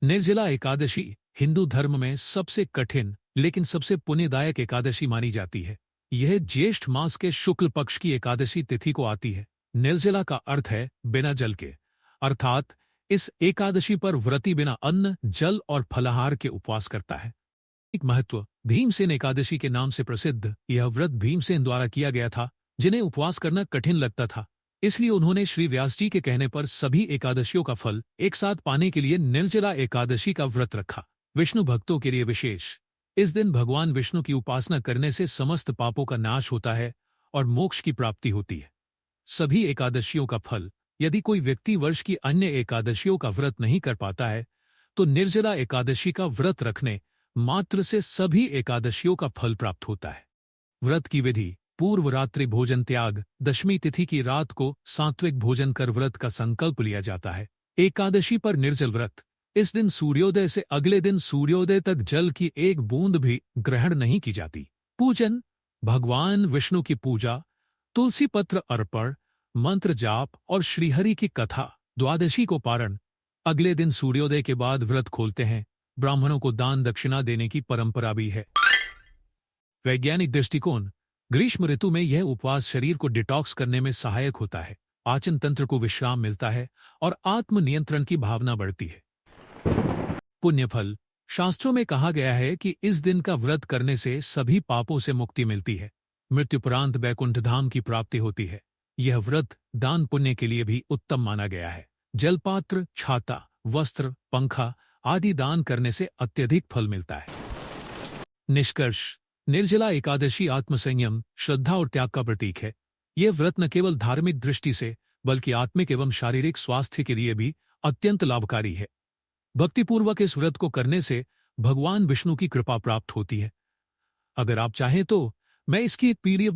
निर्जला एकादशी हिंदू धर्म में सबसे कठिन लेकिन सबसे पुण्यदायक एकादशी मानी जाती है। यह ज्येष्ठ मास के शुक्ल पक्ष की एकादशी तिथि को आती है। निर्जला का अर्थ है बिना जल के, अर्थात इस एकादशी पर व्रती बिना अन्न, जल और फलाहार के उपवास करता है। एक महत्व, भीमसेन एकादशी के नाम से प्रसिद्ध यह व्रत भीमसेन द्वारा किया गया था, जिन्हें उपवास करना कठिन लगता था। इसलिए उन्होंने श्री व्यास जी के कहने पर सभी एकादशियों का फल एक साथ पाने के लिए निर्जला एकादशी का व्रत रखा। विष्णु भक्तों के लिए विशेष, इस दिन भगवान विष्णु की उपासना करने से समस्त पापों का नाश होता है और मोक्ष की प्राप्ति होती है। सभी एकादशियों का फल, यदि कोई व्यक्ति वर्ष की अन्य एकादशियों का व्रत नहीं कर पाता है तो निर्जला एकादशी का व्रत रखने मात्र से सभी एकादशियों का फल प्राप्त होता है। व्रत की विधि, पूर्व रात्रि भोजन त्याग, दशमी तिथि की रात को सात्विक भोजन कर व्रत का संकल्प लिया जाता है। एकादशी पर निर्जल व्रत, इस दिन सूर्योदय से अगले दिन सूर्योदय तक जल की एक बूंद भी ग्रहण नहीं की जाती। पूजन, भगवान विष्णु की पूजा, तुलसी पत्र अर्पण, मंत्र जाप और श्रीहरि की कथा, द्वादशी को पारण। अगले दिन सूर्योदय के बाद व्रत खोलते हैं। ब्राह्मणों को दान दक्षिणा देने की परंपरा भी है। वैज्ञानिक दृष्टिकोण, ग्रीष्म ऋतु में यह उपवास शरीर को डिटॉक्स करने में सहायक होता है, पाचन तंत्र को विश्राम मिलता है और आत्म नियंत्रण की भावना बढ़ती है। पुण्यफल, शास्त्रों में कहा गया है कि इस दिन का व्रत करने से सभी पापों से मुक्ति मिलती है, मृत्युपरांत वैकुंठ धाम की प्राप्ति होती है। यह व्रत दान पुण्य के लिए भी उत्तम माना गया है। जलपात्र, छाता, वस्त्र, पंखा आदि दान करने से अत्यधिक फल मिलता है। निष्कर्ष, निर्जला एकादशी आत्मसंयम, श्रद्धा और त्याग का प्रतीक है। यह व्रत न केवल धार्मिक दृष्टि से बल्कि आत्मिक एवं शारीरिक स्वास्थ्य के लिए भी अत्यंत लाभकारी है। भक्तिपूर्वक इस व्रत को करने से भगवान विष्णु की कृपा प्राप्त होती है। अगर आप चाहें तो मैं इसकी एक पीडीएफ